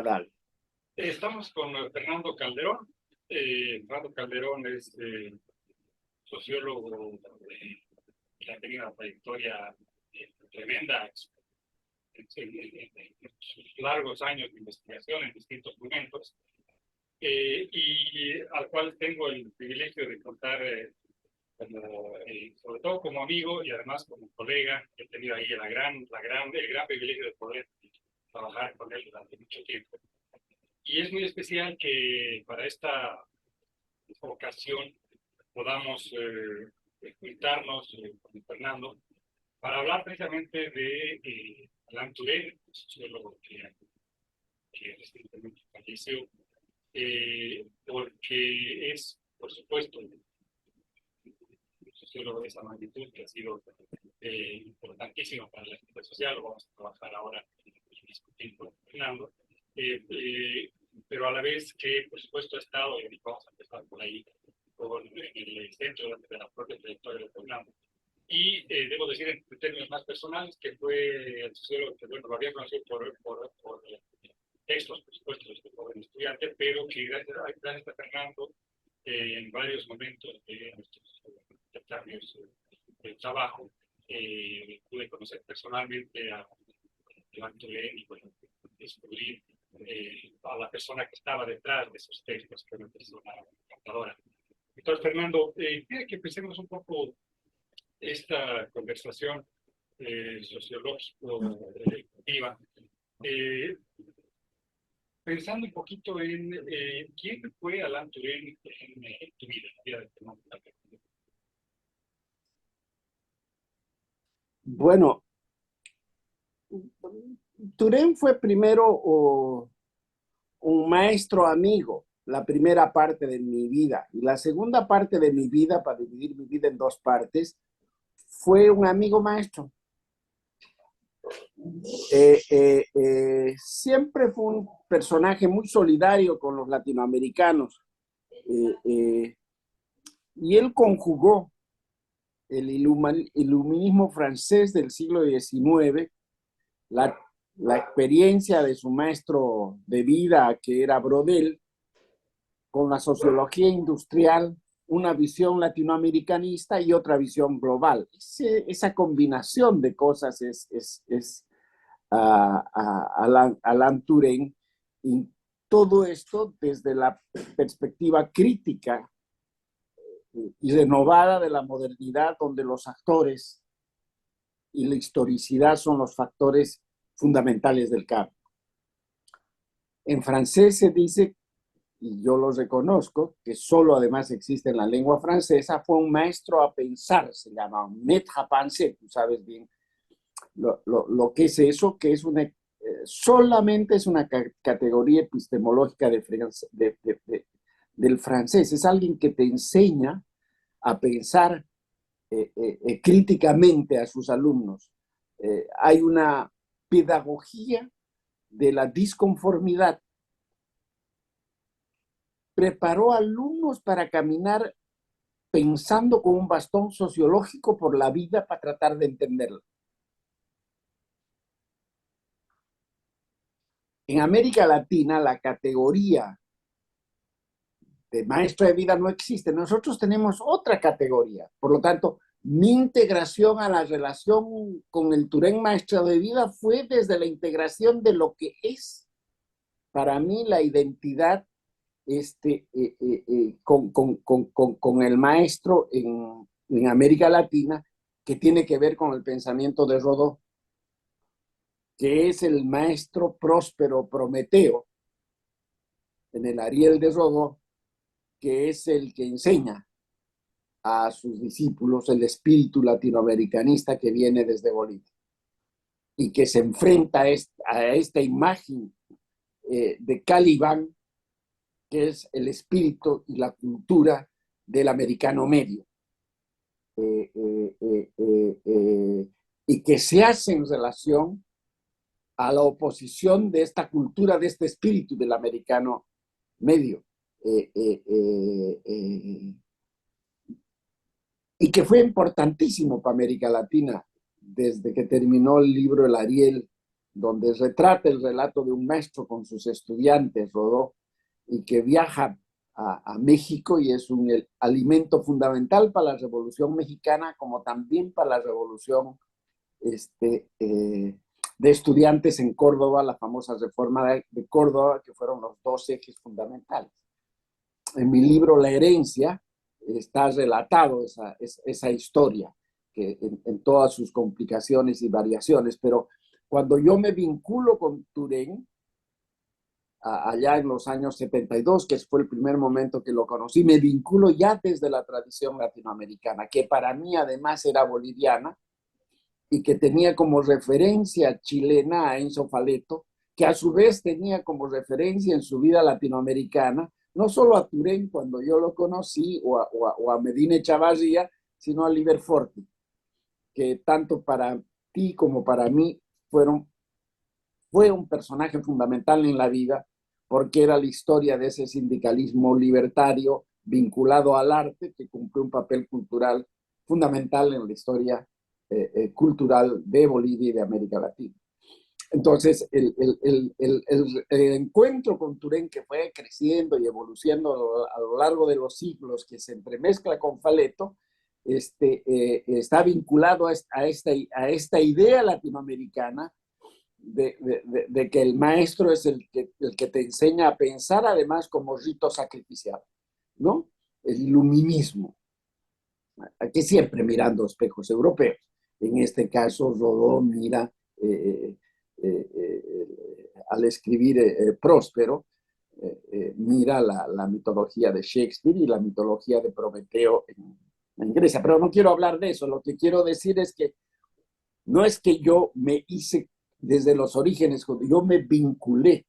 Dale. Estamos con Fernando Calderón. Fernando Calderón es sociólogo que ha tenido una trayectoria tremenda en sus largos años de investigación en distintos momentos, y al cual tengo el privilegio de contar sobre todo como amigo y además como colega. He tenido ahí el gran privilegio de poder trabajar con él durante mucho tiempo. Y es muy especial que para esta ocasión podamos juntarnos con Fernando para hablar precisamente de Alain Touraine, sociólogo que recientemente falleció, porque es, por supuesto, un sociólogo de esa magnitud que ha sido importantísimo para la ciencia social. Lo vamos a trabajar ahora y discutir con Fernando. Pero a la vez que, por supuesto, ha estado, y vamos a empezar por ahí, con el centro de la propia trayectoria de Fernando. Y debo decir en términos más personales que fue el sociólogo que, bueno, lo había conocido por textos, por supuesto, de este joven estudiante, pero que gracias a Fernando, en varios momentos de nuestros intercambios de trabajo, pude conocer personalmente a Alain Touraine y, bueno, descubrir a la persona que estaba detrás de esos textos, que era una persona encantadora. Entonces, Fernando, quiero que empecemos un poco esta conversación sociológico-activa, pensando un poquito en quién fue Alain Touraine en tu vida, en la vida de Fernando. Bueno, Touraine fue primero un maestro amigo, la primera parte de mi vida. Y la segunda parte de mi vida, para dividir mi vida en dos partes, fue un amigo maestro. Siempre fue un personaje muy solidario con los latinoamericanos. Y él conjugó el iluminismo francés del siglo XIX, la experiencia de su maestro de vida, que era Brodel, con la sociología industrial, una visión latinoamericanista y otra visión global. Esa combinación de cosas es Alain Touraine, y todo esto desde la perspectiva crítica y renovada de la modernidad, donde los actores y la historicidad son los factores fundamentales del cambio. En francés se dice, y yo lo reconozco, que solo además existe en la lengua francesa, fue un maestro a pensar, se llama un maître à penser. Tú sabes bien lo que es eso, que es solamente es una categoría epistemológica del francés. Es alguien que te enseña a pensar críticamente a sus alumnos. Hay una pedagogía de la disconformidad. Preparó alumnos para caminar pensando con un bastón sociológico por la vida para tratar de entenderla. En América Latina la categoría de maestro de vida no existe. Nosotros tenemos otra categoría. Por lo tanto, mi integración a la relación con el Touraine maestro de vida fue desde la integración de lo que es para mí la identidad con el maestro en América Latina, que tiene que ver con el pensamiento de Rodó, que es el maestro próspero Prometeo en el Ariel de Rodó, que es el que enseña a sus discípulos el espíritu latinoamericanista que viene desde Bolivia y que se enfrenta a esta imagen de Caliban, que es el espíritu y la cultura del americano medio, y que se hace en relación a la oposición de esta cultura, de este espíritu del americano medio, y que fue importantísimo para América Latina desde que terminó el libro El Ariel donde retrata el relato de un maestro con sus estudiantes, Rodó, y que viaja a México y es un alimento fundamental para la Revolución Mexicana, como también para la Revolución de estudiantes en Córdoba, la famosa reforma de Córdoba, que fueron los dos ejes fundamentales. En mi libro La herencia está relatado esa historia, que en todas sus complicaciones y variaciones, pero cuando yo me vinculo con Turén, allá en los años 72, que fue el primer momento que lo conocí, me vinculo ya desde la tradición latinoamericana, que para mí además era boliviana, y que tenía como referencia chilena a Enzo Faleto, que a su vez tenía como referencia en su vida latinoamericana, no solo a Turén cuando yo lo conocí, o a Medina Echavarría, sino a Liber Forti, que tanto para ti como para mí fue un personaje fundamental en la vida, porque era la historia de ese sindicalismo libertario vinculado al arte, que cumplió un papel cultural fundamental en la historia cultural de Bolivia y de América Latina. Entonces, el encuentro con Turén, que fue creciendo y evolucionando a lo largo de los siglos, que se entremezcla con Faleto, está vinculado a esta idea latinoamericana de que el maestro es el que te enseña a pensar, además, como rito sacrificial, ¿no? El iluminismo, aquí siempre mirando espejos europeos. En este caso, Rodó mira, al escribir Próspero, mira la mitología de Shakespeare y la mitología de Prometeo en Grecia. Pero no quiero hablar de eso. Lo que quiero decir es que no es que yo me hice desde los orígenes, yo me vinculé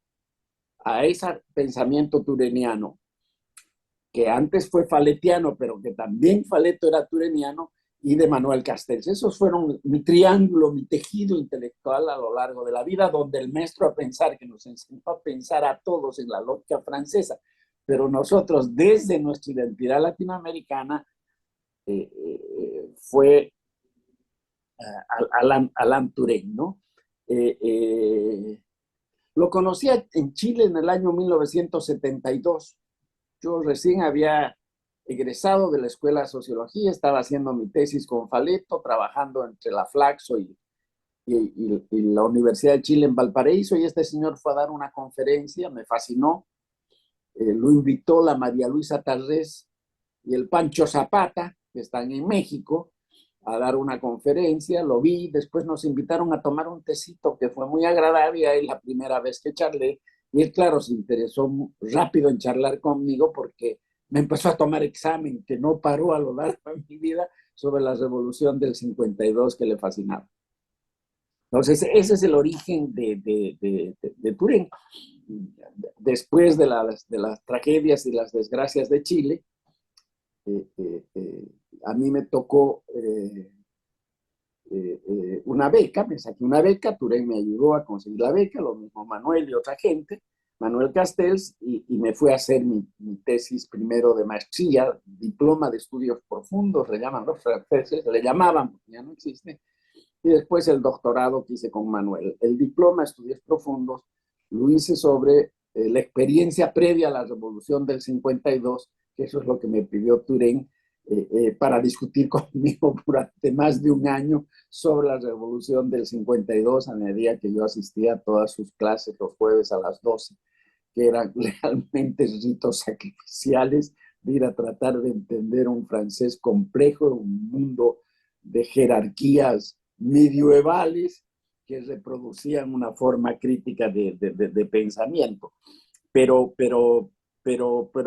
a ese pensamiento tureniano, que antes fue faletiano, pero que también Faleto era tureniano, y de Manuel Castells. Esos fueron mi triángulo, mi tejido intelectual a lo largo de la vida, donde el maestro a pensar, que nos enseñó a pensar a todos en la lógica francesa, pero nosotros desde nuestra identidad latinoamericana fue Alain Turén, ¿no? Lo conocí en Chile en el año 1972. Yo recién había egresado de la Escuela de Sociología, estaba haciendo mi tesis con Faleto, trabajando entre la Flaxo y la Universidad de Chile en Valparaíso, y este señor fue a dar una conferencia, me fascinó. Lo invitó la María Luisa Tarrés y el Pancho Zapata, que están en México, a dar una conferencia, lo vi, después nos invitaron a tomar un tecito que fue muy agradable, y ahí la primera vez que charlé, y él, claro, se interesó rápido en charlar conmigo porque me empezó a tomar examen, que no paró a lo largo de mi vida, sobre la revolución del 52 que le fascinaba. Entonces, ese es el origen de Turén. Después de las tragedias y las desgracias de Chile, a mí me tocó una beca, me saqué una beca, Turén me ayudó a conseguir la beca, lo mismo Manuel y otra gente, Manuel Castells, y me fui a hacer mi tesis primero de maestría, diploma de estudios profundos, le llaman los franceses, le llamaban, porque ya no existe, y después el doctorado que hice con Manuel. El diploma de estudios profundos lo hice sobre la experiencia previa a la revolución del 52, que eso es lo que me pidió Turén, para discutir conmigo durante más de un año sobre la revolución del 52, a medida que yo asistía a todas sus clases los jueves a las 12, que eran realmente ritos sacrificiales de ir a tratar de entender un francés complejo, un mundo de jerarquías medievales que reproducían una forma crítica de pensamiento. Pero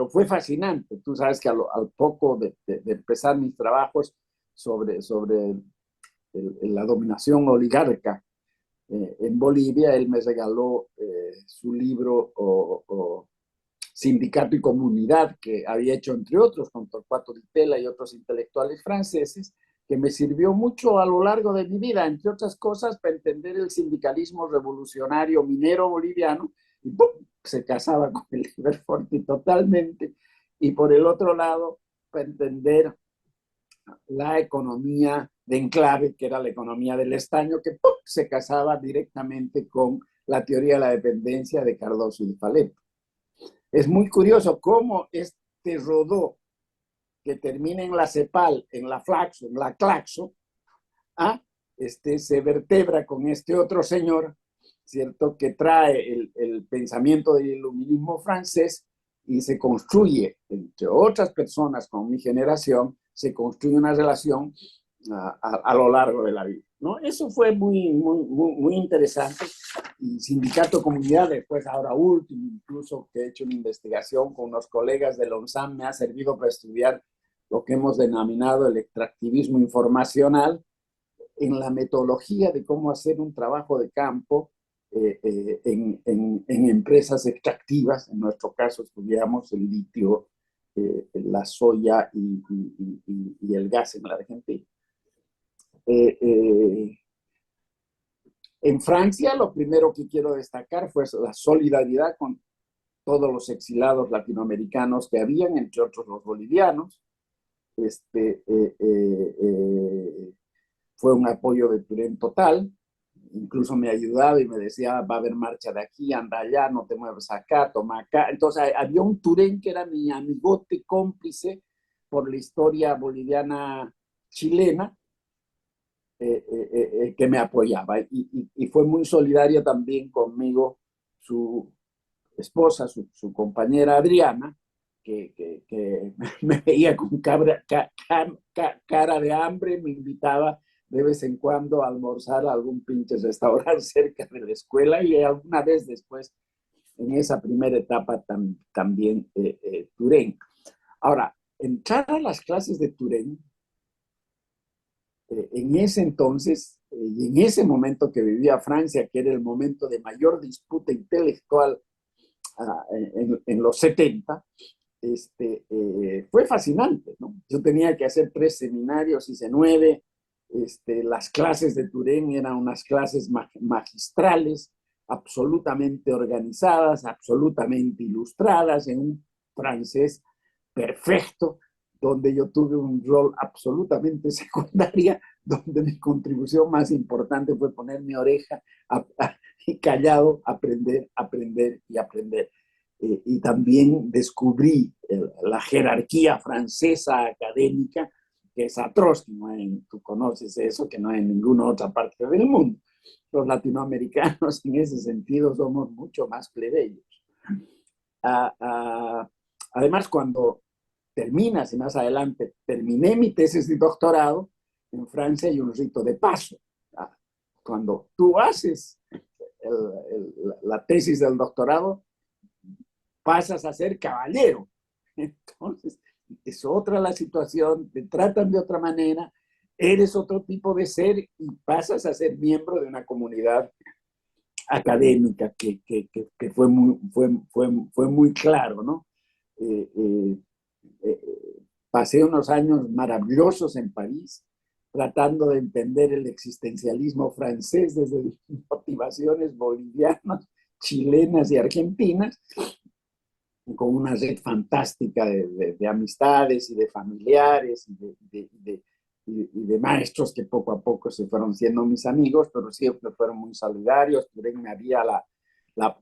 fue fascinante. Tú sabes que al poco de empezar mis trabajos sobre la dominación oligarca en Bolivia, él me regaló su libro Sindicato y Comunidad, que había hecho entre otros con Torcuato Di Tella y otros intelectuales franceses, que me sirvió mucho a lo largo de mi vida, entre otras cosas, para entender el sindicalismo revolucionario minero boliviano, y ¡pum!, se casaba con el Liber Forti totalmente, y por el otro lado, para entender la economía de enclave, que era la economía del estaño, que ¡pum!, se casaba directamente con la teoría de la dependencia de Cardoso y de Faletti. Es muy curioso cómo este Rodó, que termina en la Cepal, en la Flaxo, en la Claxo, se vertebra con este otro señor, ¿cierto?, que trae el pensamiento del iluminismo francés y se construye, entre otras personas con mi generación, se construye una relación a lo largo de la vida, ¿no? Eso fue muy interesante. Y Sindicato Comunidad, después ahora último, incluso que he hecho una investigación con unos colegas de LONSAM, me ha servido para estudiar lo que hemos denominado el extractivismo informacional, en la metodología de cómo hacer un trabajo de campo en empresas extractivas. En nuestro caso estudiamos el litio, la soya y el gas en la Argentina. En Francia, lo primero que quiero destacar fue la solidaridad con todos los exilados latinoamericanos que habían, entre otros los bolivianos. Fue un apoyo de Turén total. Incluso me ayudaba y me decía, va a haber marcha de aquí, anda allá, no te mueves acá, toma acá. Entonces había un Turén que era mi amigote, cómplice por la historia boliviana chilena, que me apoyaba. Y fue muy solidaria también conmigo su esposa, su compañera Adriana, que me veía con cara de hambre, me invitaba de vez en cuando a almorzar a algún pinche restaurante cerca de la escuela, y alguna vez después, en esa primera etapa, también Turén. Ahora, entrar a las clases de Turén, en ese entonces, y en ese momento que vivía Francia, que era el momento de mayor disputa intelectual en los 70, fue fascinante, ¿no? Yo tenía que hacer 3 seminarios, hice 9. Las clases de Turén eran unas clases magistrales, absolutamente organizadas, absolutamente ilustradas, en un francés perfecto, donde yo tuve un rol absolutamente secundaria, donde mi contribución más importante fue poner mi oreja y callado, aprender, aprender y aprender. Y también descubrí la jerarquía francesa académica, que es atroz, que no hay, tú conoces eso, que no hay en ninguna otra parte del mundo. Los latinoamericanos en ese sentido somos mucho más plebeyos. Además, cuando terminas, y más adelante terminé mi tesis de doctorado, en Francia hay un rito de paso. Cuando tú haces la tesis del doctorado, pasas a ser caballero. Entonces, es otra la situación, te tratan de otra manera, eres otro tipo de ser y pasas a ser miembro de una comunidad académica que fue muy claro, ¿no? Pasé unos años maravillosos en París, tratando de entender el existencialismo francés desde motivaciones bolivianas, chilenas y argentinas, con una red fantástica de amistades y de familiares y de maestros que poco a poco se fueron siendo mis amigos, pero siempre fueron muy solidarios. Turén me abría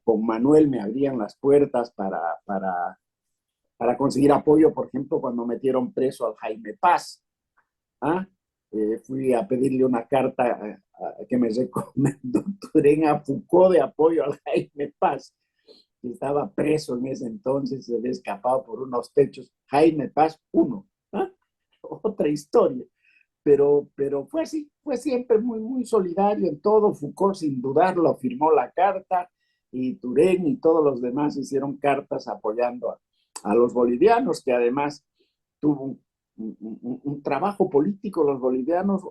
con Manuel me abrían las puertas para conseguir apoyo, por ejemplo, cuando metieron preso al Jaime Paz. Fui a pedirle una carta que me recomendó Turén a Foucault de apoyo al Jaime Paz, que estaba preso en ese entonces, se había escapado por unos techos. Jaime Paz, uno. Otra historia. Pero fue así, fue siempre muy solidario en todo. Foucault, sin dudarlo, firmó la carta, y Turén y todos los demás hicieron cartas apoyando a los bolivianos, que además tuvo un trabajo político los bolivianos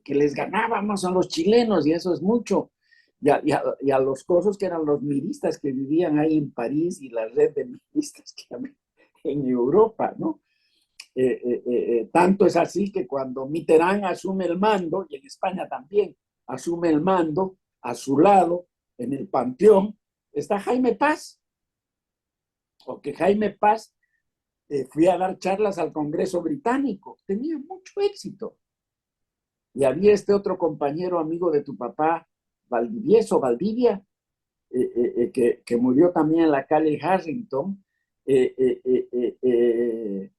que les ganábamos a los chilenos, y eso es mucho. Y a los cosos que eran los miristas que vivían ahí en París, y la red de miristas que había en Europa, ¿no? Tanto es así que cuando Mitterrand asume el mando, y en España también asume el mando, a su lado, en el Panteón, está Jaime Paz, porque Jaime Paz fui a dar charlas al Congreso británico, tenía mucho éxito. Y había este otro compañero amigo de tu papá, Valdivia, que murió también en la calle Harrington, eh, eh, eh, eh, eh,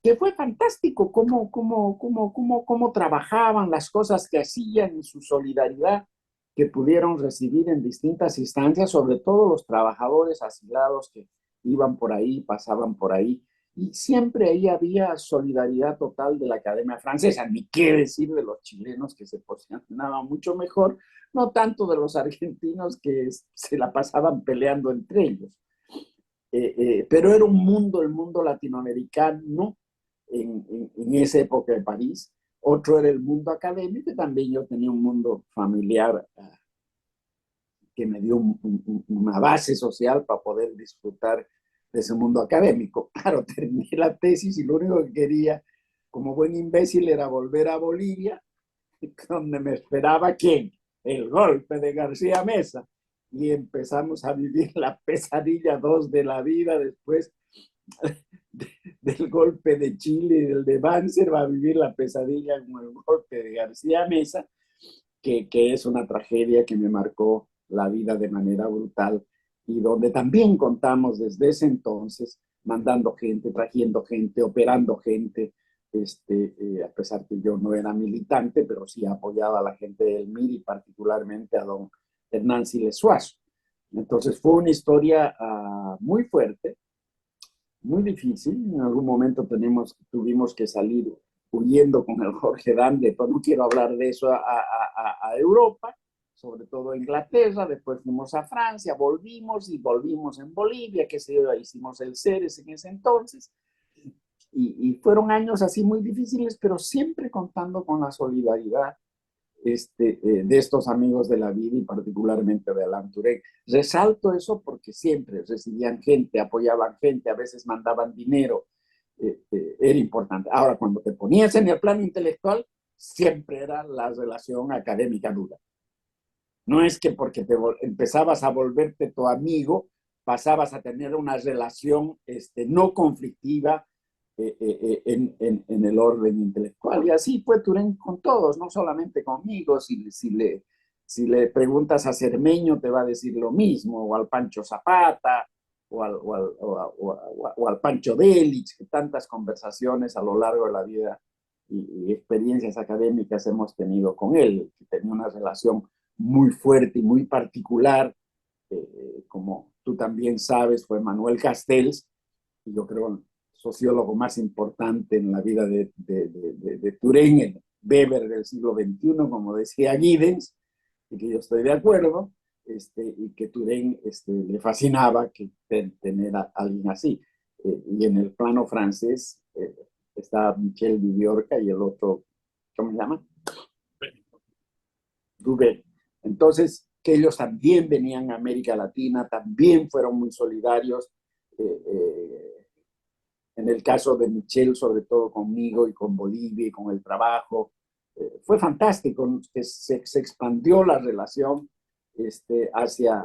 que fue fantástico cómo trabajaban, las cosas que hacían y su solidaridad que pudieron recibir en distintas instancias, sobre todo los trabajadores asilados que iban por ahí, pasaban por ahí. Y siempre ahí había solidaridad total de la Academia Francesa, ni qué decir de los chilenos que se posicionaban mucho mejor, no tanto de los argentinos que se la pasaban peleando entre ellos. Pero era un mundo, el mundo latinoamericano, en esa época de París. Otro era el mundo académico, y también yo tenía un mundo familiar que me dio una base social para poder disfrutar de ese mundo académico. Claro, terminé la tesis y lo único que quería, como buen imbécil, era volver a Bolivia, donde me esperaba ¿quién? El golpe de García Mesa. Y empezamos a vivir la pesadilla 2 de la vida después del golpe de Chile y del de Banzer, va a vivir la pesadilla con el golpe de García Mesa, que es una tragedia que me marcó la vida de manera brutal y donde también contamos desde ese entonces mandando gente, trayendo gente, operando gente, a pesar que yo no era militante, pero sí apoyaba a la gente del MIR y particularmente a don Hernán Siles Suazo. Entonces fue una historia muy fuerte, muy difícil. En algún momento tuvimos que salir huyendo con el Jorge Dande, pero no quiero hablar de eso, a Europa, sobre todo a Inglaterra. Después fuimos a Francia, volvimos en Bolivia, que se hicimos el CERES en ese entonces. Y fueron años así muy difíciles, pero siempre contando con la solidaridad de estos amigos de la vida y particularmente de Alain Touraine. Resalto eso porque siempre recibían gente, apoyaban gente, a veces mandaban dinero, era importante. Ahora, cuando te ponías en el plano intelectual, siempre era la relación académica dura. No es que porque empezabas a volverte tu amigo, pasabas a tener una relación no conflictiva, en el orden intelectual. Y así fue Touraine con todos, no solamente conmigo. Si le preguntas a Cermeño, te va a decir lo mismo, o al Pancho Zapata, o al Pancho Delich, que tantas conversaciones a lo largo de la vida y experiencias académicas hemos tenido con él, que tenía una relación muy fuerte y muy particular. Como tú también sabes, fue Manuel Castells, y yo creo sociólogo más importante en la vida de Touraine, el Weber del siglo XXI, como decía Giddens, y que yo estoy de acuerdo, y que Touraine le fascinaba tener a alguien así. Y en el plano francés está Michel Viviorca y el otro, ¿cómo se llama? Dubé. Entonces, que ellos también venían a América Latina, también fueron muy solidarios. En el caso de Michel, sobre todo conmigo y con Bolivia y con el trabajo, fue fantástico, que se expandió la relación hacia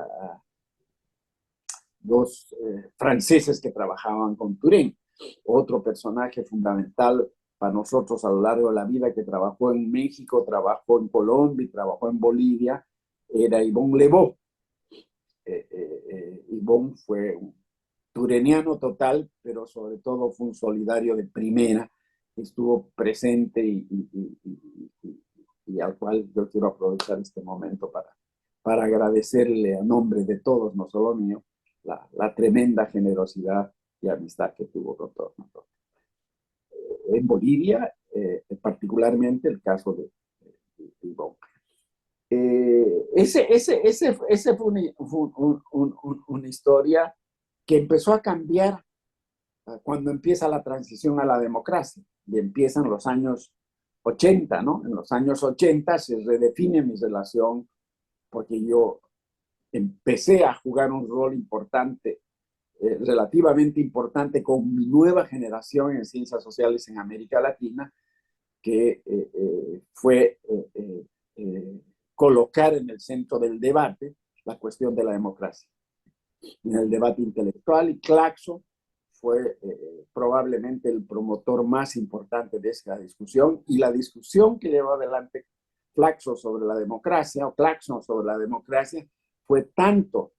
los franceses que trabajaban con Touraine. Otro personaje fundamental para nosotros a lo largo de la vida, que trabajó en México, trabajó en Colombia y trabajó en Bolivia, era Yvon Lebeau. Yvon fue un tureniano total, pero sobre todo fue un solidario de primera, que estuvo presente y al cual yo quiero aprovechar este momento para agradecerle a nombre de todos, no solo mío, la tremenda generosidad y amistad que tuvo con todos nosotros. En Bolivia, particularmente el caso de Yvon. Ese fue una historia que empezó a cambiar cuando empieza la transición a la democracia y empiezan los años 80, ¿no? En los años 80 se redefine mi relación porque yo empecé a jugar un rol importante, relativamente importante, con mi nueva generación en ciencias sociales en América Latina, que fue colocar en el centro del debate la cuestión de la democracia. En el debate intelectual, y Claxo fue probablemente el promotor más importante de esta discusión, y la discusión que llevó adelante Claxo sobre la democracia, o Claxon sobre la democracia, fue tanto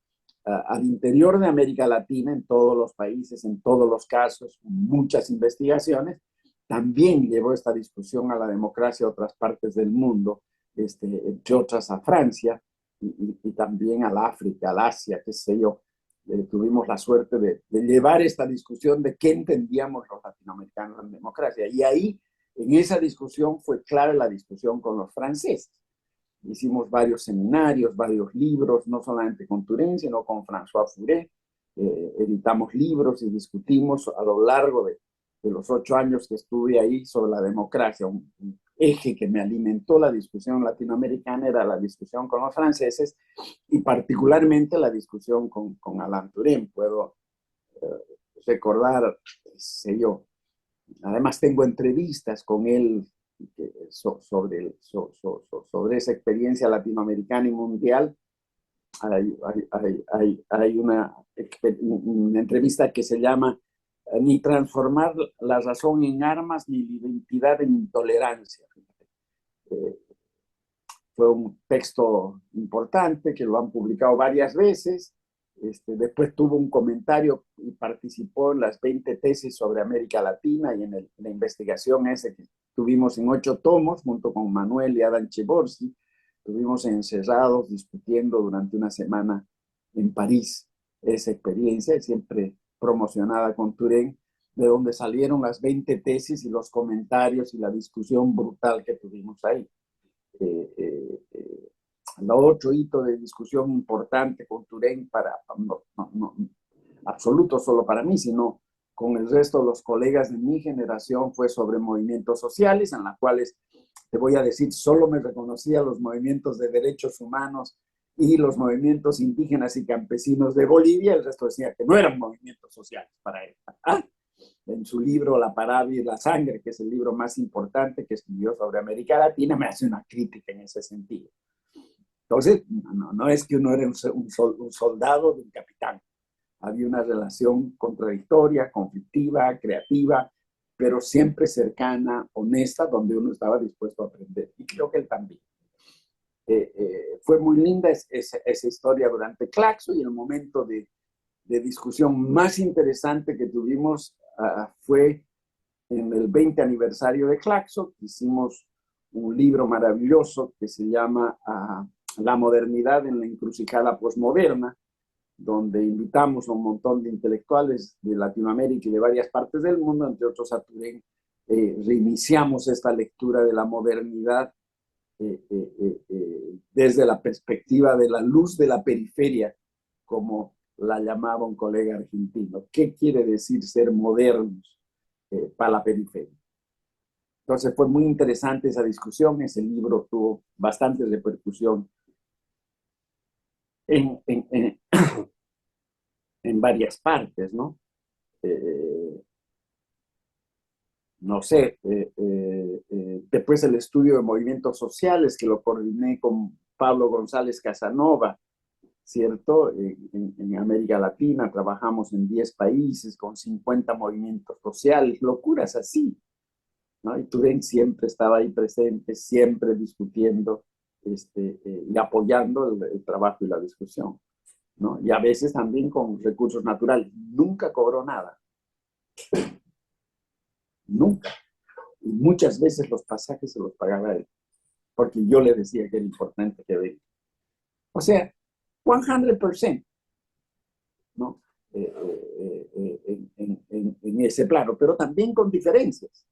al interior de América Latina, en todos los países, en todos los casos, muchas investigaciones, también llevó esta discusión a la democracia a otras partes del mundo, entre otras a Francia, y también al África, al Asia, qué sé yo. Tuvimos la suerte de llevar esta discusión de qué entendíamos los latinoamericanos en democracia. Y ahí, en esa discusión, fue clave la discusión con los franceses. Hicimos varios seminarios, varios libros, no solamente con Touraine, sino con François Furet. Editamos libros y discutimos a lo largo de los 8 años que estuve ahí sobre la democracia. Un eje que me alimentó la discusión latinoamericana era la discusión con los franceses, y particularmente la discusión con Alain Touraine. Puedo recordar, sé yo, además tengo entrevistas con él sobre esa experiencia latinoamericana y mundial. Hay una entrevista que se llama Ni transformar la razón en armas, ni la identidad en intolerancia. Fue un texto importante que lo han publicado varias veces. Después tuvo un comentario y participó en las 20 tesis sobre América Latina y en la investigación ese que tuvimos en 8 tomos junto con Manuel y Adam Cheborski. Estuvimos encerrados discutiendo durante una semana en París esa experiencia, siempre promocionada con Touraine, de donde salieron las 20 tesis y los comentarios y la discusión brutal que tuvimos ahí. El otro hito de discusión importante con Touraine, no absoluto solo para mí, sino con el resto de los colegas de mi generación, fue sobre movimientos sociales, en las cuales, te voy a decir, solo me reconocía los movimientos de derechos humanos y los movimientos indígenas y campesinos de Bolivia. El resto decía que no eran movimientos sociales para él. En su libro La Parada y la Sangre, que es el libro más importante que escribió sobre América Latina, me hace una crítica en ese sentido. Entonces, no es que uno era un soldado de un capitán. Había una relación contradictoria, conflictiva, creativa, pero siempre cercana, honesta, donde uno estaba dispuesto a aprender. Y creo que él también. Fue muy linda esa historia durante Claxo, y el momento de discusión más interesante que tuvimos fue en el 20 aniversario de Claxo. Hicimos un libro maravilloso que se llama La modernidad en la encrucijada posmoderna, donde invitamos a un montón de intelectuales de Latinoamérica y de varias partes del mundo, entre otros a Touraine. Reiniciamos esta lectura de la modernidad desde la perspectiva de la luz de la periferia, como la llamaba un colega argentino. ¿Qué quiere decir ser modernos para la periferia? Entonces fue muy interesante esa discusión. Ese libro tuvo bastante repercusión en varias partes, ¿no? No sé, después el estudio de movimientos sociales, que lo coordiné con Pablo González Casanova, ¿cierto? En América Latina trabajamos en 10 países con 50 movimientos sociales, locuras así, ¿no? Y Touraine siempre estaba ahí presente, siempre discutiendo y apoyando el trabajo y la discusión, ¿no? Y a veces también con recursos naturales. Nunca cobró nada. Nunca. Y muchas veces los pasajes se los pagaba él, porque yo le decía que era importante que venga. O sea, 100%, ¿no? En ese plano, pero también con diferencias.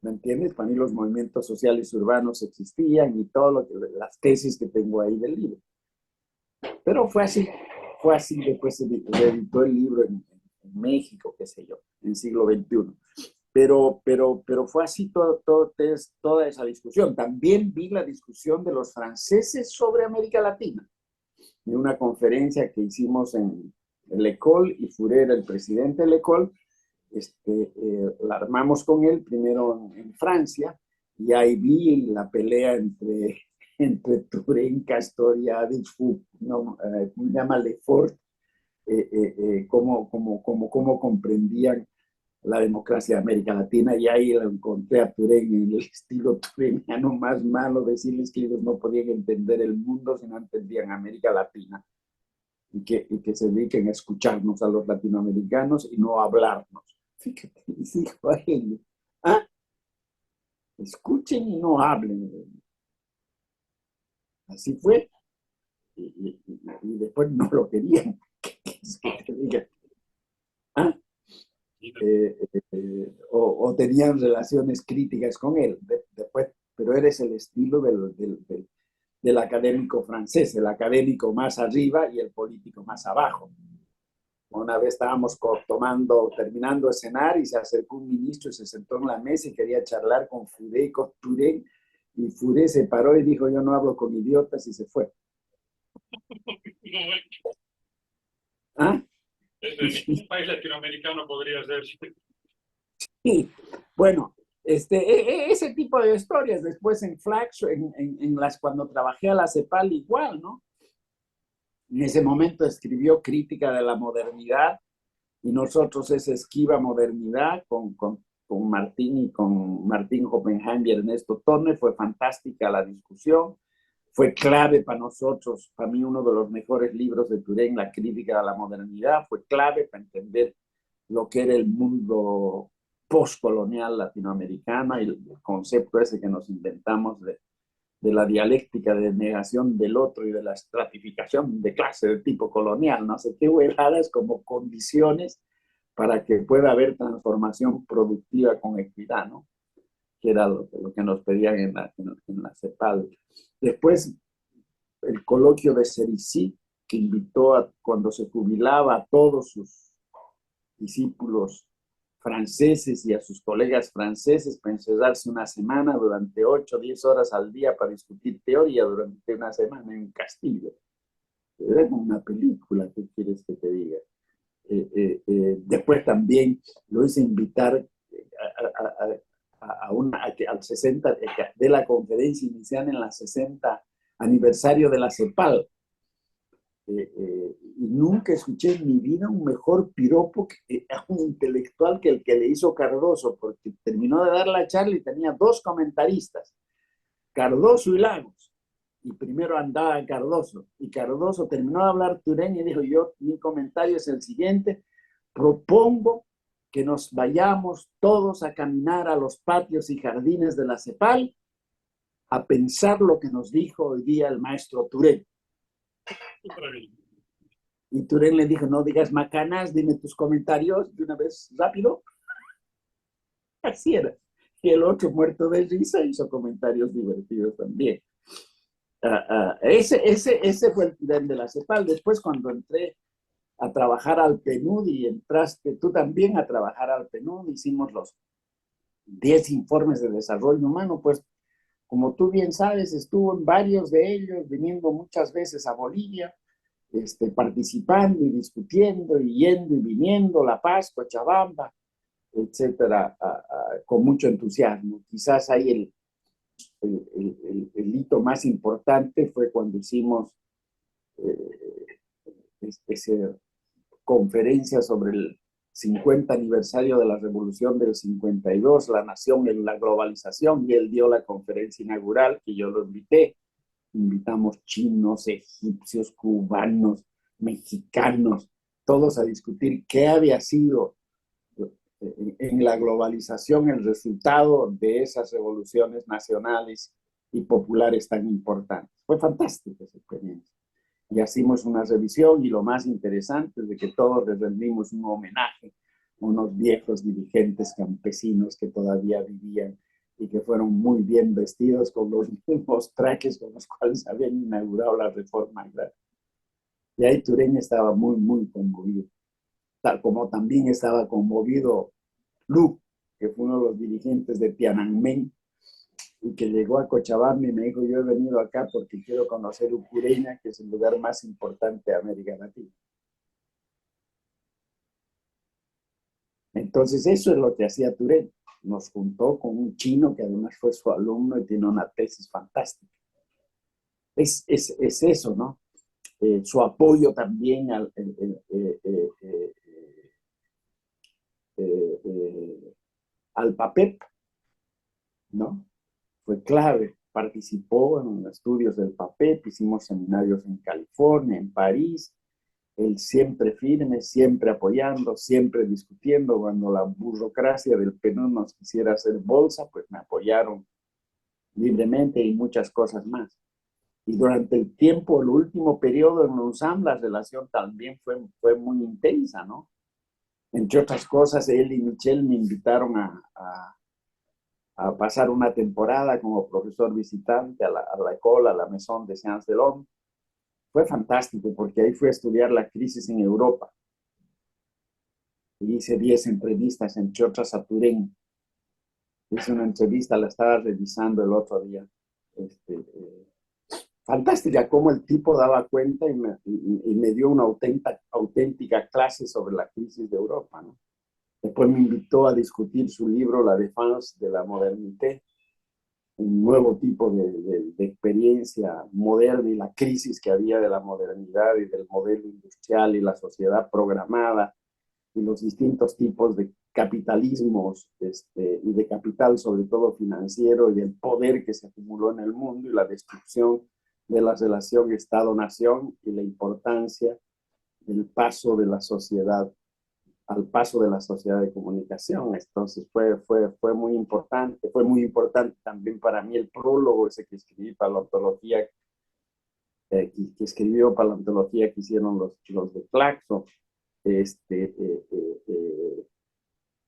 ¿Me entiendes? Para mí los movimientos sociales urbanos existían y todo las tesis que tengo ahí del libro. Pero fue así, después se editó el libro en México, qué sé yo, en el siglo XXI. Pero fue así toda esa discusión. También vi la discusión de los franceses sobre América Latina, en una conferencia que hicimos en l'École, y Furet era el presidente de l'École. La armamos con él primero en Francia, y ahí vi la pelea entre Touraine, Castor y Adolphe, ¿no? ¿Cómo se llama? Lefort, cómo comprendían la democracia de América Latina, y ahí lo encontré a Turén en el estilo tureniano más malo, decirles que ellos no podían entender el mundo si no entendían América Latina, y que se dediquen a escucharnos a los latinoamericanos y no a hablarnos. Fíjate, dijo a él, ¿ah? Escuchen y no hablen. Así fue, y después no lo querían. ¿Qué es que te diga? ¿Ah? O tenían relaciones críticas con él. Después, pero eres el estilo del académico francés, el académico más arriba y el político más abajo. Una vez estábamos terminando de cenar, y se acercó un ministro y se sentó en la mesa y quería charlar con Fouré y con Turén, y Fouré se paró y dijo: yo no hablo con idiotas, y se fue. ¿Ah? Un país latinoamericano podría ser. Sí, bueno, ese tipo de historias. Después en Flax, cuando trabajé a la CEPAL, igual, ¿no? En ese momento escribió Crítica de la Modernidad, y nosotros esa esquiva modernidad con Martín y con Martín Oppenheim y Ernesto Torne, fue fantástica la discusión, fue clave para nosotros. Para mí, uno de los mejores libros de Turén, La Crítica de la Modernidad, fue clave para entender lo que era el mundo postcolonial latinoamericano, y el concepto ese que nos inventamos de la dialéctica de negación del otro y de la estratificación de clase de tipo colonial, no sé qué huevadas, como condiciones para que pueda haber transformación productiva con equidad, ¿no? Que era lo que nos pedían en la CEPAL. Después, el coloquio de Cerisy, que invitó cuando se jubilaba, a todos sus discípulos franceses y a sus colegas franceses para encerrarse una semana durante 8 o 10 horas al día para discutir teoría durante una semana en un castillo. Era como una película, ¿qué quieres que te diga? Después también lo hice invitar al 60 de la conferencia inicial en la 60 aniversario de la CEPAL. Y nunca escuché en mi vida un mejor piropo a un intelectual que el que le hizo Cardoso, porque terminó de dar la charla y tenía 2 comentaristas, Cardoso y Lagos, y primero andaba Cardoso, y Cardoso terminó de hablar Turén y dijo: mi comentario es el siguiente: propongo que nos vayamos todos a caminar a los patios y jardines de la CEPAL a pensar lo que nos dijo hoy día el maestro Turén. Y Turén le dijo: no digas macanas, dime tus comentarios de una vez rápido. Así era. Y el otro, muerto de risa, hizo comentarios divertidos también. Ese fue el Turén de la CEPAL. Después, cuando entré a trabajar al PNUD, y entraste tú también a trabajar al PNUD, hicimos los 10 informes de desarrollo humano, pues como tú bien sabes, estuvo en varios de ellos, viniendo muchas veces a Bolivia, participando y discutiendo y yendo y viniendo, La Paz, Cochabamba, etcétera, con mucho entusiasmo. Quizás ahí el hito más importante fue cuando hicimos esa conferencia sobre el 50 aniversario de la Revolución del 52, la nación en la globalización, y él dio la conferencia inaugural, que yo lo invité. Invitamos chinos, egipcios, cubanos, mexicanos, todos a discutir qué había sido en la globalización el resultado de esas revoluciones nacionales y populares tan importantes. Fue fantástica esa experiencia. Y hicimos una revisión, y lo más interesante es de que todos les rendimos un homenaje a unos viejos dirigentes campesinos que todavía vivían y que fueron muy bien vestidos con los mismos trajes con los cuales habían inaugurado la reforma agraria. Y ahí Turén estaba muy, muy conmovido, tal como también estaba conmovido Lu, que fue uno de los dirigentes de Tiananmen, y que llegó a Cochabamba y me dijo: yo he venido acá porque quiero conocer Ucureña, que es el lugar más importante de América Latina. Entonces eso es lo que hacía Turén. Nos juntó con un chino que además fue su alumno y tiene una tesis fantástica. Es eso, ¿no? su apoyo también al PAPEP, ¿no? Fue clave. Participó en estudios del PAPEP, hicimos seminarios en California, en París, él siempre firme, siempre apoyando, siempre discutiendo. Cuando la burocracia del Perú nos quisiera hacer bolsa, pues me apoyaron libremente y muchas cosas más. Y durante el tiempo, el último periodo en UNSAM, la relación también fue muy intensa, ¿no? Entre otras cosas, él y Michelle me invitaron a pasar una temporada como profesor visitante a la École, a la Maison de Sciences de l'Homme. Fue fantástico porque ahí fui a estudiar la crisis en Europa. Y hice 10 entrevistas, entre otras a Turén. Hice una entrevista, la estaba revisando el otro día. Fantástica, cómo el tipo daba cuenta y me dio una auténtica clase sobre la crisis de Europa, ¿no? Después me invitó a discutir su libro La Défense de la Modernité, un nuevo tipo de experiencia moderna y la crisis que había de la modernidad y del modelo industrial y la sociedad programada y los distintos tipos de capitalismos y de capital, sobre todo financiero, y del poder que se acumuló en el mundo y la destrucción de la relación Estado-Nación y la importancia del paso de la sociedad al paso de la sociedad de comunicación. Entonces fue muy importante también para mí el prólogo ese que escribí para la ontología, que escribió para la ontología que hicieron los de Claxo.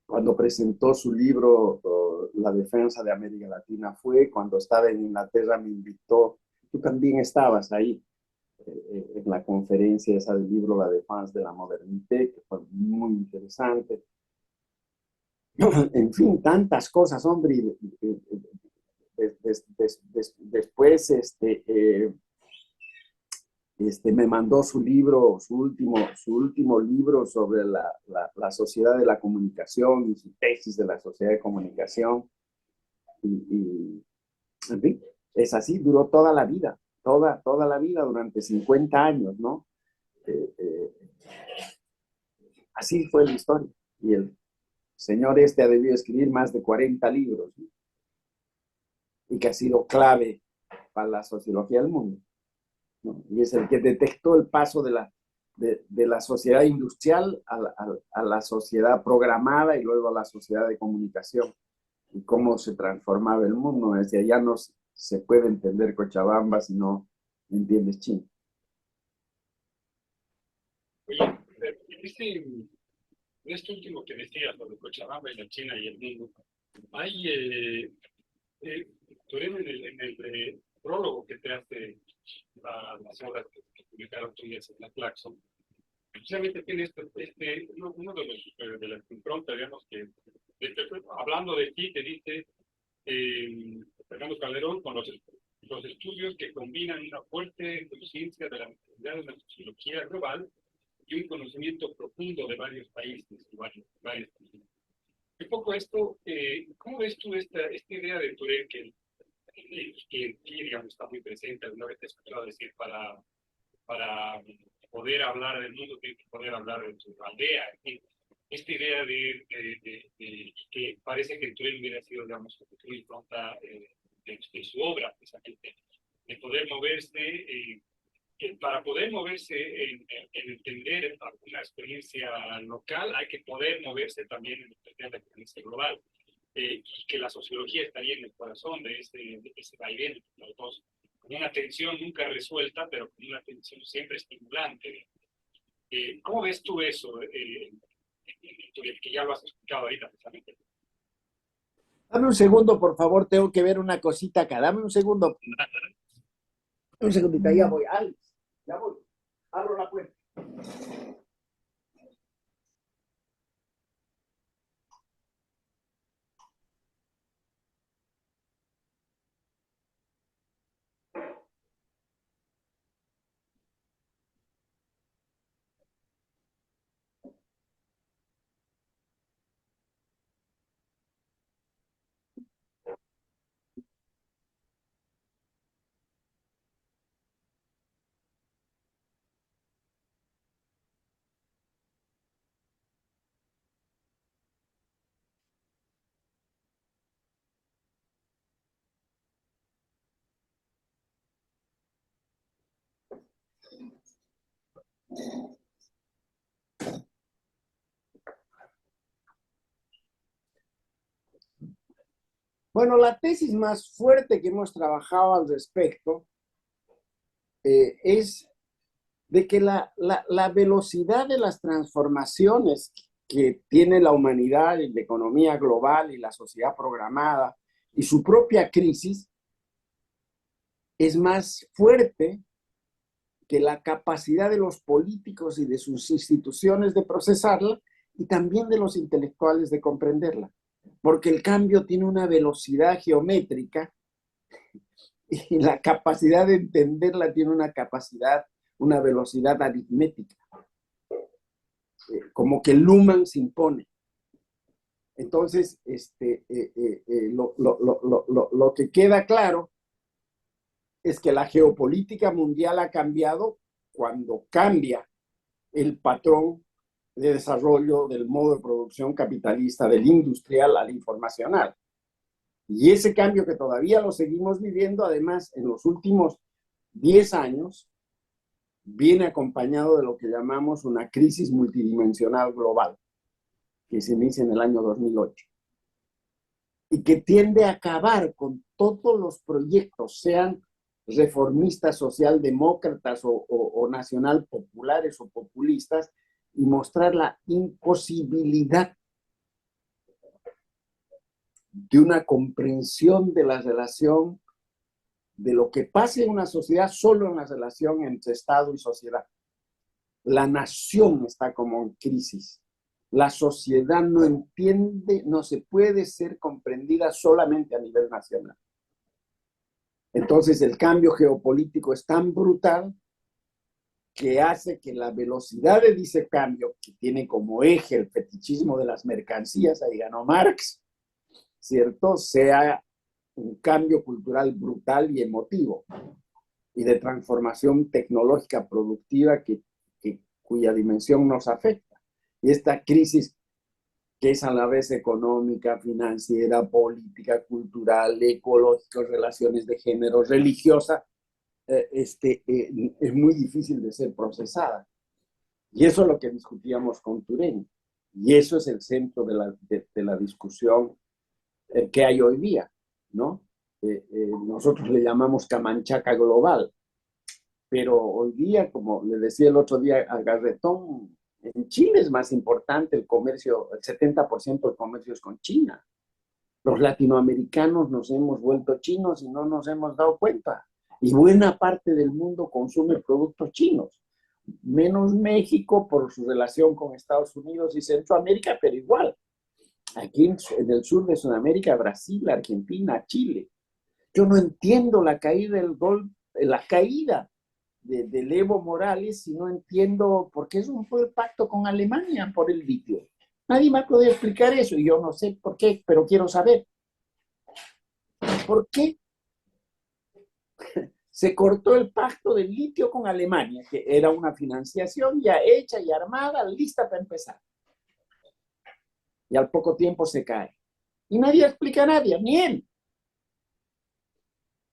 Cuando presentó su libro La Defensa de América Latina fue, cuando estaba en Inglaterra me invitó, tú también estabas ahí, en la conferencia esa del libro La Défense de la Modernité, que fue muy interesante. En fin, tantas cosas, hombre. Después me mandó su libro, su último libro sobre la sociedad de la comunicación y su tesis de la sociedad de comunicación. En fin, es así, duró toda la vida, toda la vida, durante 50 años, ¿no? Eh, eh, Así fue la historia. Y el señor ha debido escribir más de 40 libros, ¿no? Y que ha sido clave para la sociología del mundo, ¿no? Y es el que detectó el paso de la sociedad industrial a la sociedad programada y luego a la sociedad de comunicación y cómo se transformaba el mundo. Desde allá no se puede entender Cochabamba si no entiendes chino. Oye, en esto último que decías, lo de Cochabamba y la China y el mundo, hay, tú eres en el prólogo que te hace a las obras que publicaron tuyas en la Claxon, precisamente tiene uno de las improntas, digamos, hablando de ti, te dice Fernando Calderón con los estudios que combinan una fuerte conciencia de la necesidad de una sociología global y un conocimiento profundo de varios países y varias culturas. Un poco esto, ¿cómo ves tú esta idea de Touré que digamos, está muy presente? Alguna vez te he escuchado decir para poder hablar del mundo, tienes que poder hablar de tu aldea. Esta idea de que parece que Touré hubiera sido, digamos, muy pronta de su obra, precisamente, de poder moverse. Para poder moverse en entender una experiencia local, hay que poder moverse también en entender la experiencia global. Y que la sociología estaría en el corazón de ese vaivén de los dos, con una tensión nunca resuelta, pero con una tensión siempre estimulante. ¿Cómo ves tú eso? Que ya lo has escuchado ahorita, precisamente. Dame un segundo, por favor, tengo que ver una cosita acá. Dame un segundo. Un segundito, ya voy. Alex, ya voy. Abro la puerta. Bueno, la tesis más fuerte que hemos trabajado al respecto es de que la velocidad de las transformaciones que tiene la humanidad y la economía global y la sociedad programada y su propia crisis es más fuerte que la capacidad de los políticos y de sus instituciones de procesarla y también de los intelectuales de comprenderla. Porque el cambio tiene una velocidad geométrica y la capacidad de entenderla tiene una velocidad aritmética. Como que Luhmann se impone. Entonces, lo que queda claro es que la geopolítica mundial ha cambiado cuando cambia el patrón de desarrollo del modo de producción capitalista, del industrial al informacional. Y ese cambio que todavía lo seguimos viviendo, además, en los últimos 10 años, viene acompañado de lo que llamamos una crisis multidimensional global, que se inicia en el año 2008, y que tiende a acabar con todos los proyectos, sean reformistas, socialdemócratas o nacional populares o populistas, y mostrar la imposibilidad de una comprensión de la relación, de lo que pasa en una sociedad, solo en la relación entre Estado y sociedad. La nación está como en crisis. La sociedad no entiende, no se puede ser comprendida solamente a nivel nacional. Entonces el cambio geopolítico es tan brutal que hace que la velocidad de ese cambio, que tiene como eje el fetichismo de las mercancías, ahí ganó Marx, ¿cierto?, sea un cambio cultural brutal y emotivo, y de transformación tecnológica productiva cuya dimensión nos afecta. Y esta crisis, que es a la vez económica, financiera, política, cultural, ecológica, relaciones de género, religiosa, es muy difícil de ser procesada. Y eso es lo que discutíamos con Turén. Y eso es el centro de la discusión que hay hoy día, ¿no? Nosotros le llamamos Camanchaca global. Pero hoy día, como le decía el otro día a Garretón, en Chile es más importante el comercio, el 70% del comercio es con China. Los latinoamericanos nos hemos vuelto chinos y no nos hemos dado cuenta. Y buena parte del mundo consume productos chinos, menos México por su relación con Estados Unidos y Centroamérica, pero igual. Aquí en el sur de Sudamérica, Brasil, Argentina, Chile. Yo no entiendo la caída del Evo Morales y no entiendo por qué fue el pacto con Alemania por el litio. Nadie me ha podido explicar eso y yo no sé por qué, pero quiero saber. ¿Por qué se cortó el pacto del litio con Alemania, que era una financiación ya hecha y armada, lista para empezar? Y al poco tiempo se cae. Y nadie explica a nadie, ni él.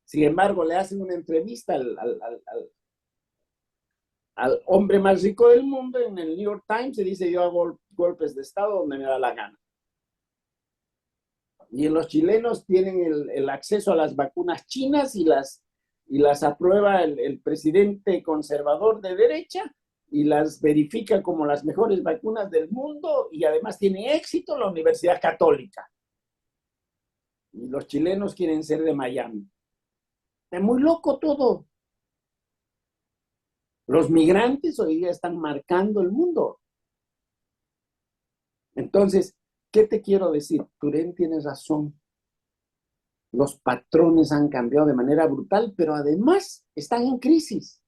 Sin embargo, le hacen una entrevista al hombre más rico del mundo en el New York Times y dice: yo hago golpes de Estado donde me da la gana. Y los chilenos tienen el acceso a las vacunas chinas y las aprueba el presidente conservador de derecha y las verifica como las mejores vacunas del mundo, y además tiene éxito la Universidad Católica. Y los chilenos quieren ser de Miami. Es muy loco todo. Los migrantes hoy día están marcando el mundo. Entonces, ¿qué te quiero decir? Turén tiene razón. Los patrones han cambiado de manera brutal, pero además están en crisis.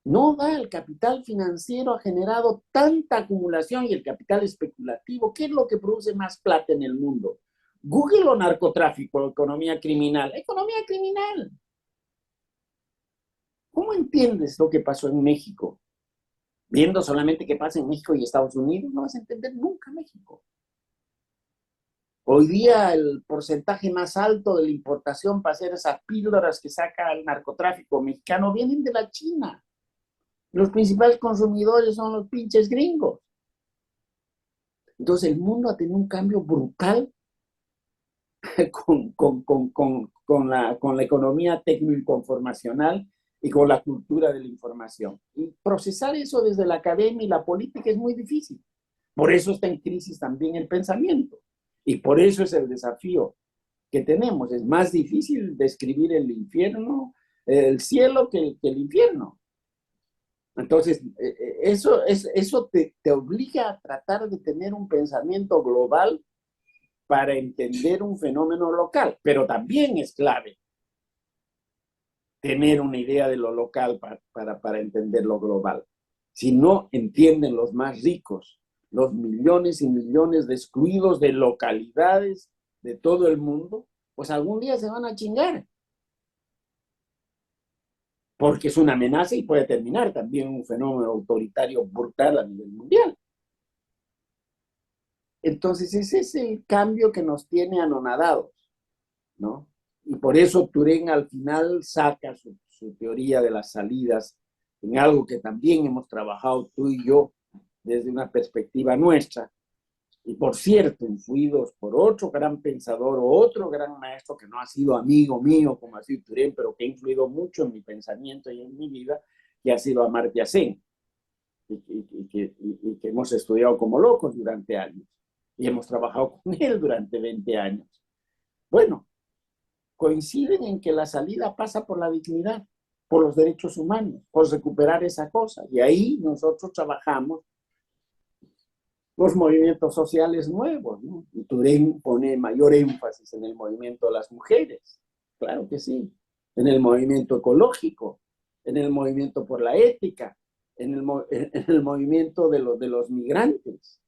No da, el capital financiero ha generado tanta acumulación, y el capital especulativo, ¿qué es lo que produce más plata en el mundo? ¿Google o narcotráfico o economía criminal? Economía criminal. ¿Cómo entiendes lo que pasó en México? Viendo solamente qué pasa en México y Estados Unidos, no vas a entender nunca México. Hoy día el porcentaje más alto de la importación para hacer esas píldoras que saca el narcotráfico mexicano vienen de la China. Los principales consumidores son los pinches gringos. Entonces el mundo ha tenido un cambio brutal con la economía técnico-informacional y con la cultura de la información. Y procesar eso desde la academia y la política es muy difícil. Por eso está en crisis también el pensamiento. Y por eso es el desafío que tenemos. Es más difícil describir el infierno, el cielo, que el infierno. Entonces, eso te obliga a tratar de tener un pensamiento global para entender un fenómeno local, pero también es clave tener una idea de lo local para entender lo global. Si no entienden los más ricos, los millones y millones de excluidos de localidades de todo el mundo, pues algún día se van a chingar. Porque es una amenaza y puede terminar también un fenómeno autoritario brutal a nivel mundial. Entonces ese es el cambio que nos tiene anonadados, ¿no? Y por eso Turén al final saca su teoría de las salidas en algo que también hemos trabajado tú y yo desde una perspectiva nuestra. Y por cierto, influidos por otro gran pensador o otro gran maestro que no ha sido amigo mío como ha sido Turén, pero que ha influido mucho en mi pensamiento y en mi vida, que ha sido Amartya Sen, y que hemos estudiado como locos durante años. Y hemos trabajado con él durante 20 años. Bueno, coinciden en que la salida pasa por la dignidad, por los derechos humanos, por recuperar esa cosa. Y ahí nosotros trabajamos los movimientos sociales nuevos, ¿no? Y Turén pone mayor énfasis en el movimiento de las mujeres, claro que sí, en el movimiento ecológico, en el movimiento por la ética, en el movimiento de los migrantes.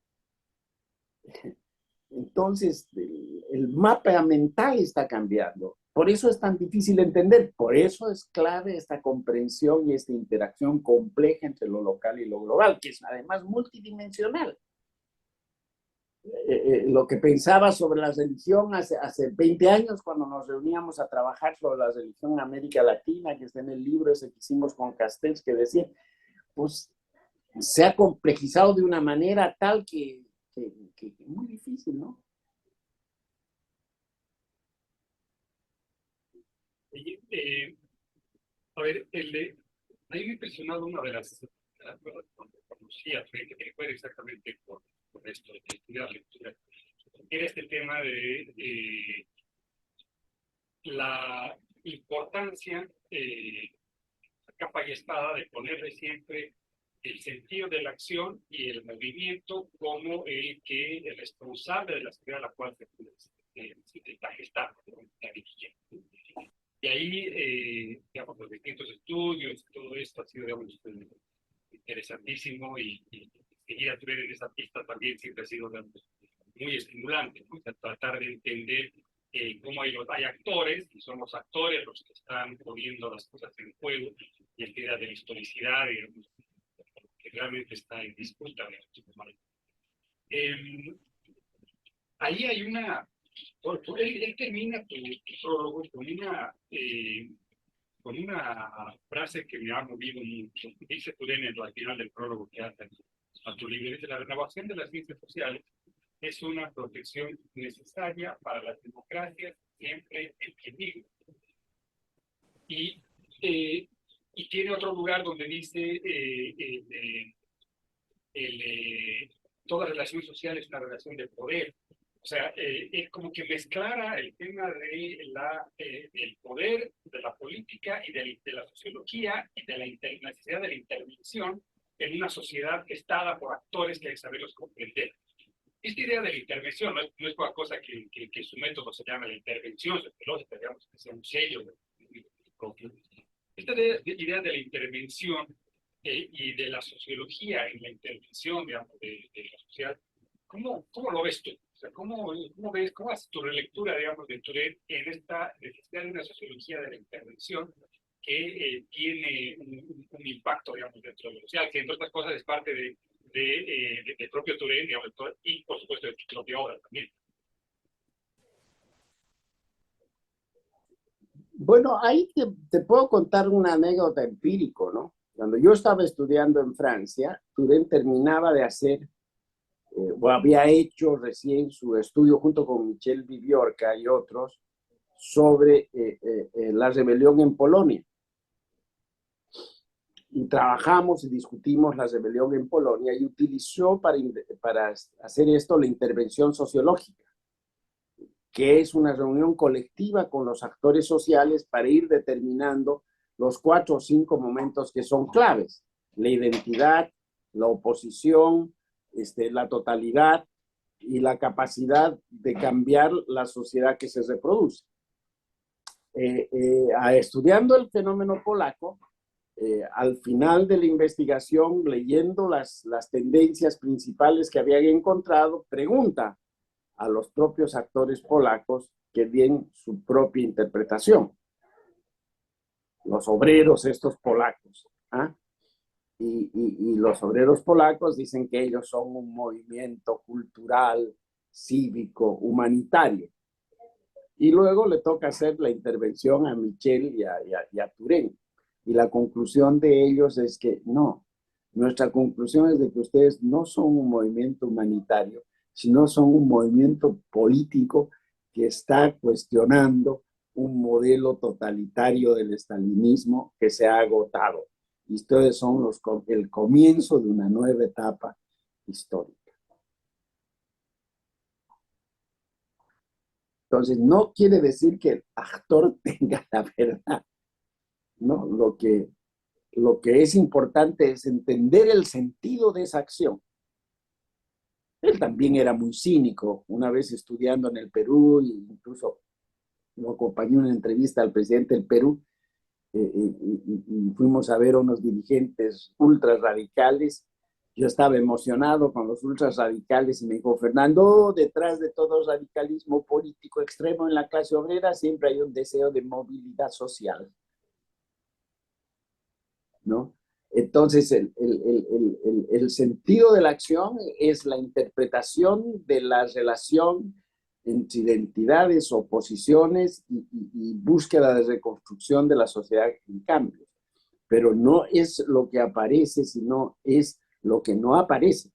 Entonces, el mapa mental está cambiando. Por eso es tan difícil entender, por eso es clave esta comprensión y esta interacción compleja entre lo local y lo global, que es además multidimensional. Lo que pensaba sobre la religión hace 20 años, cuando nos reuníamos a trabajar sobre la religión en América Latina, que está en el libro ese que hicimos con Castells, que decía, pues se ha complejizado de una manera tal que es muy difícil, ¿no? A ver, a mí me ha impresionado una de las cuando conocí a Fred, que fue exactamente por esto de la lectura, era este tema de la importancia capa y espada de ponerle siempre el sentido de la acción y el movimiento como el que el responsable de la actividad a la cual se está gestando la guía. Y ahí, digamos, los distintos estudios, todo esto ha sido, digamos, interesantísimo y seguir a Turén en esa pista también siempre ha sido, digamos, muy estimulante, ¿no? O sea, tratar de entender cómo hay actores, y son los actores los que están poniendo las cosas en juego, y esta idea de la historicidad, digamos, que realmente está en disputa. Ahí hay una... Él termina tu prólogo con una frase que me ha movido mucho. Dice Turén al final del prólogo que hace a tu libro, dice: la renovación de las ciencias sociales es una protección necesaria para las democracias siempre en peligro. Y tiene otro lugar donde dice toda relación social es una relación de poder. O sea, es como que mezclara el tema de el poder, de la política y de la sociología y de la necesidad de la intervención en una sociedad gestada por actores que hay que saberlos comprender. Esta idea de la intervención no es poca cosa que su método se llama la intervención sociológica, digamos, que sea un sello propio. Esta idea de la intervención y de la sociología en la intervención, digamos, de la sociedad, ¿cómo lo ves tú? O sea, ¿cómo haces tu relectura, digamos, de Turén en esta necesidad de una sociología de la intervención que tiene un impacto, digamos, dentro de la sociedad, que entre otras cosas es parte del propio Turén, digamos, y por supuesto de tu propia obra también? Bueno, ahí te puedo contar una anécdota empírica, ¿no? Cuando yo estaba estudiando en Francia, Turén terminaba de hacer o había hecho recién su estudio junto con Michel Viviorca y otros sobre la rebelión en Polonia. Y trabajamos y discutimos la rebelión en Polonia y utilizó para hacer esto la intervención sociológica, que es una reunión colectiva con los actores sociales para ir determinando los 4 o 5 momentos que son claves: la identidad, la oposición, la totalidad y la capacidad de cambiar la sociedad que se reproduce. Estudiando el fenómeno polaco, al final de la investigación, leyendo las tendencias principales que habían encontrado, pregunta a los propios actores polacos que den su propia interpretación. Los obreros estos polacos. ¿Ah? Y los obreros polacos dicen que ellos son un movimiento cultural, cívico, humanitario. Y luego le toca hacer la intervención a Michel y a Turén. Y la conclusión de ellos es que no. Nuestra conclusión es de que ustedes no son un movimiento humanitario, sino son un movimiento político que está cuestionando un modelo totalitario del estalinismo que se ha agotado. Y ustedes son el comienzo de una nueva etapa histórica. Entonces, no quiere decir que el actor tenga la verdad, ¿no? Lo que es importante es entender el sentido de esa acción. Él también era muy cínico. Una vez estudiando en el Perú, e incluso lo acompañé en una entrevista al presidente del Perú, y fuimos a ver a unos dirigentes ultra radicales. Yo estaba emocionado con los ultras radicales y me dijo: Fernando, detrás de todo radicalismo político extremo en la clase obrera siempre hay un deseo de movilidad social, ¿no? Entonces, el sentido de la acción es la interpretación de la relación entre identidades, oposiciones y búsqueda de reconstrucción de la sociedad en cambio. Pero no es lo que aparece, sino es lo que no aparece.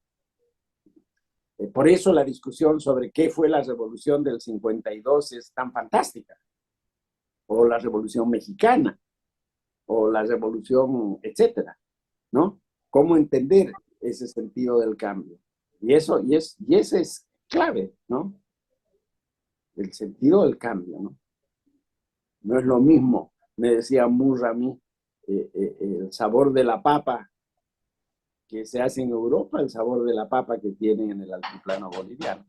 Por eso la discusión sobre qué fue la revolución del 52 es tan fantástica, o la revolución mexicana, o la revolución, etcétera, ¿no? ¿Cómo entender ese sentido del cambio? Y ese es clave, ¿no? El sentido del cambio, ¿no? No es lo mismo, me decía Murra a mí, el sabor de la papa que se hace en Europa, el sabor de la papa que tienen en el altiplano boliviano.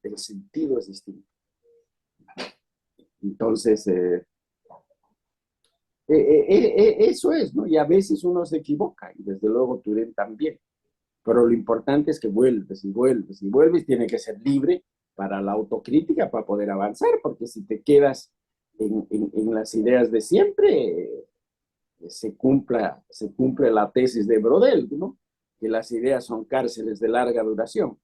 El sentido es distinto. Entonces, eso es, ¿no? Y a veces uno se equivoca, y desde luego Turén también. Pero lo importante es que vuelves y vuelves y vuelves, tiene que ser libre para la autocrítica, para poder avanzar, porque si te quedas en las ideas de siempre, se cumple la tesis de Brodel, ¿no? Que las ideas son cárceles de larga duración.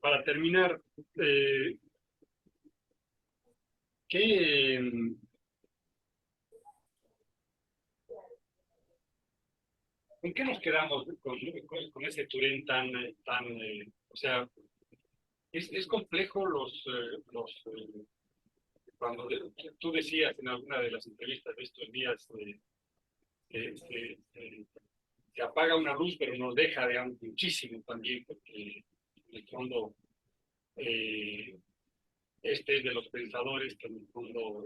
Para terminar, ¿en qué nos quedamos con ese Turén tan o sea, es complejo cuando tú decías en alguna de las entrevistas de estos días, se apaga una luz, pero nos deja de muchísimo también, porque en el fondo este es de los pensadores que en el fondo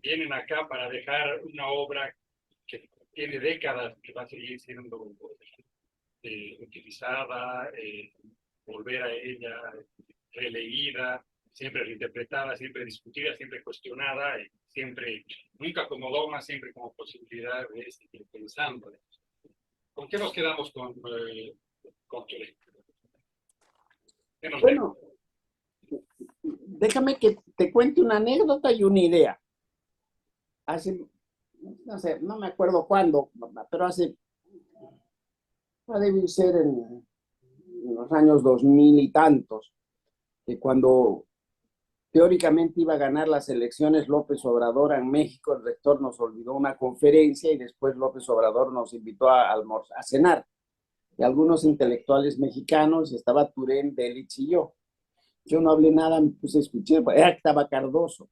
vienen acá para dejar una obra que tiene décadas, que va a seguir siendo utilizada, volver a ella, releída, siempre reinterpretada, siempre discutida, siempre cuestionada, siempre, nunca como dogma, siempre como posibilidad de seguir pensando. ¿Con qué nos quedamos con Turén? Bueno, déjame que te cuente una anécdota y una idea. Hace, no sé, no me acuerdo cuándo, pero debe ser en los años 2000 y tantos, que cuando teóricamente iba a ganar las elecciones López Obrador en México, el rector nos olvidó una conferencia y después López Obrador nos invitó a cenar. Y algunos intelectuales mexicanos, estaba Turén, Delich y yo. Yo no hablé nada, me puse a escuchar, estaba Cardoso.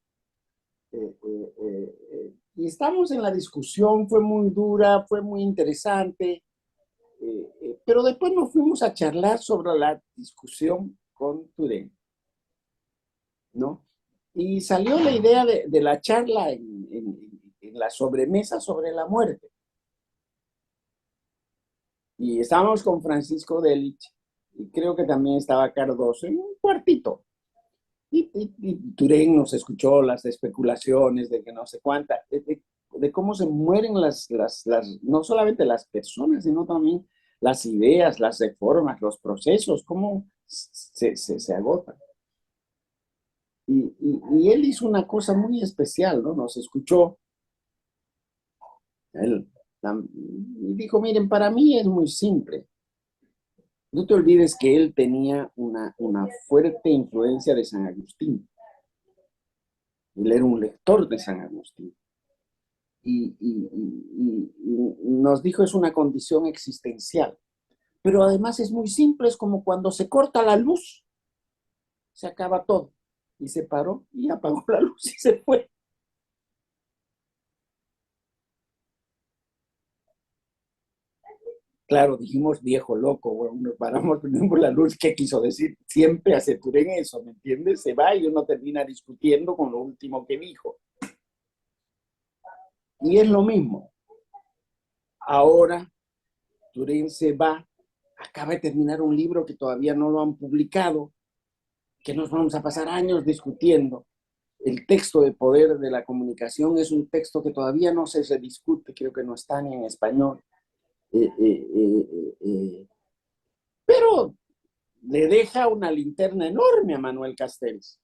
Y estamos en la discusión, fue muy dura, fue muy interesante, pero después nos fuimos a charlar sobre la discusión con Turén, ¿no? Y salió la idea de la charla en la sobremesa sobre la muerte. Y estábamos con Francisco Delich, y creo que también estaba Cardoso, en un cuartito. Y Turén nos escuchó las especulaciones de que no sé cuánta, de cómo se mueren no solamente las personas, sino también las ideas, las reformas, los procesos, cómo se agotan. Y él hizo una cosa muy especial, ¿no? Nos escuchó. Él y dijo, miren, para mí es muy simple. No te olvides que él tenía una fuerte influencia de San Agustín. Él era un lector de San Agustín. Y nos dijo, es una condición existencial. Pero además es muy simple, es como cuando se corta la luz, se acaba todo. Y se paró y apagó la luz y se fue. Claro, dijimos viejo loco, bueno, nos paramos, prendemos la luz, ¿qué quiso decir? Siempre hace Turén eso, ¿me entiendes? Se va y uno termina discutiendo con lo último que dijo. Y es lo mismo. Ahora Turén se va, acaba de terminar un libro que todavía no lo han publicado, que nos vamos a pasar años discutiendo. El texto de Poder de la Comunicación es un texto que todavía no se discute, creo que no está ni en español. Pero le deja una linterna enorme a Manuel Castells,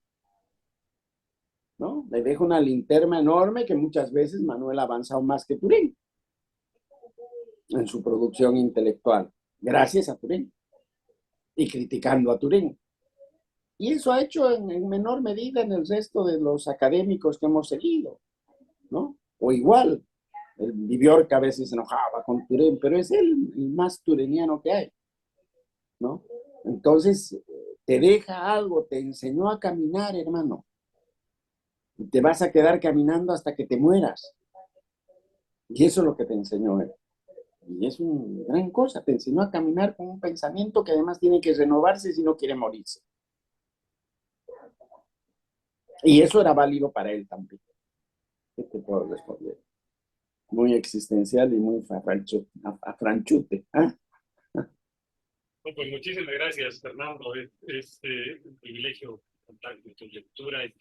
¿no? Le deja una linterna enorme que muchas veces Manuel ha avanzado más que Turén en su producción intelectual, gracias a Turén y criticando a Turén. Y eso ha hecho en menor medida en el resto de los académicos que hemos seguido, ¿no? O igual, el Viviorca a veces se enojaba con Turén, pero es el más tureniano que hay, ¿no? Entonces, te deja algo, te enseñó a caminar, hermano. Y te vas a quedar caminando hasta que te mueras. Y eso es lo que te enseñó él. Y es una gran cosa, te enseñó a caminar con un pensamiento que además tiene que renovarse si no quiere morirse. Y eso era válido para él también. ¿Qué te puedo responder? Muy existencial y muy afranchute. ¿Ah? Bueno, pues muchísimas gracias, Fernando. Es un privilegio contar con tu lectura y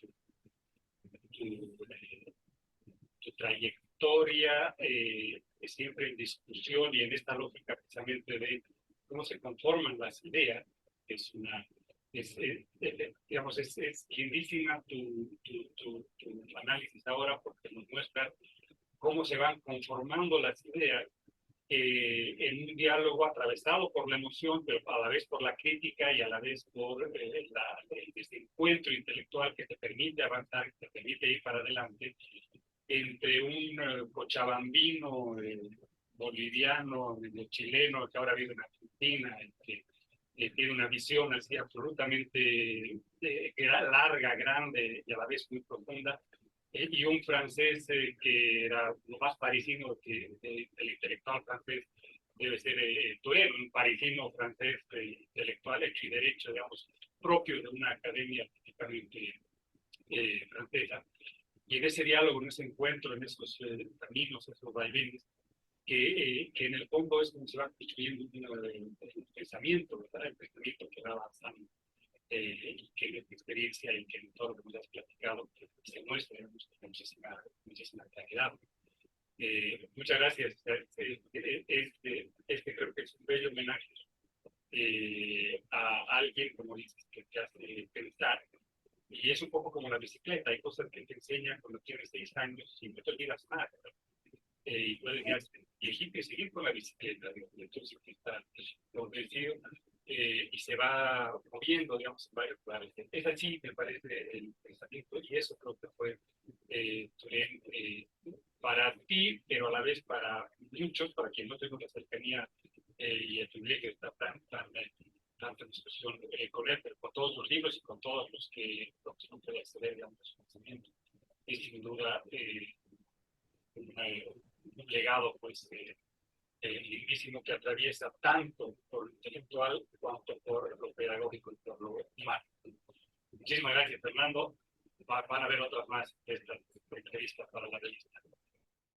tu trayectoria, siempre en discusión y en esta lógica precisamente de cómo se conforman las ideas. Es una, digamos, es lindísima tu análisis ahora porque nos muestra cómo se van conformando las ideas en un diálogo atravesado por la emoción, pero a la vez por la crítica y a la vez por este encuentro intelectual que te permite avanzar, que te permite ir para adelante, entre un cochabambino boliviano, chileno, que ahora vive en Argentina, que tiene una visión así absolutamente larga, grande y a la vez muy profunda, y un francés que era lo más parisino que el intelectual francés debe ser Turén, un parisino francés intelectual hecho y derecho, digamos, propio de una academia típicamente francesa. Y en ese diálogo, en ese encuentro, en esos caminos, esos vaivenes, que en el fondo es como se va construyendo un pensamiento, ¿verdad? El pensamiento que va avanzando. Y que en tu experiencia y que en todo lo que nos has platicado se muestra con muchísima claridad. Muchas gracias. Creo que es un bello homenaje a alguien, como dices, que te hace pensar. Y es un poco como la bicicleta, hay cosas que te enseñan cuando tienes 6 años y no te olvidas nada. Y puedes viejito y seguir con la bicicleta. Entonces, está convencido y se va moviendo, digamos, en varios planes. Es así, me parece, el pensamiento, y eso creo que fue Turén, para ti, pero a la vez para muchos, para quien no tengo la cercanía y el privilegio de estar tanto en discusión con él, pero con todos los libros y con todos los que no puede acceder, digamos, a su pensamiento. Es sin duda un legado, pues, lindísimo que atraviesa tanto por lo intelectual cuanto por lo pedagógico y por lo humano. Muchísimas gracias, Fernando. Van a haber otras más de estas entrevistas para la revista.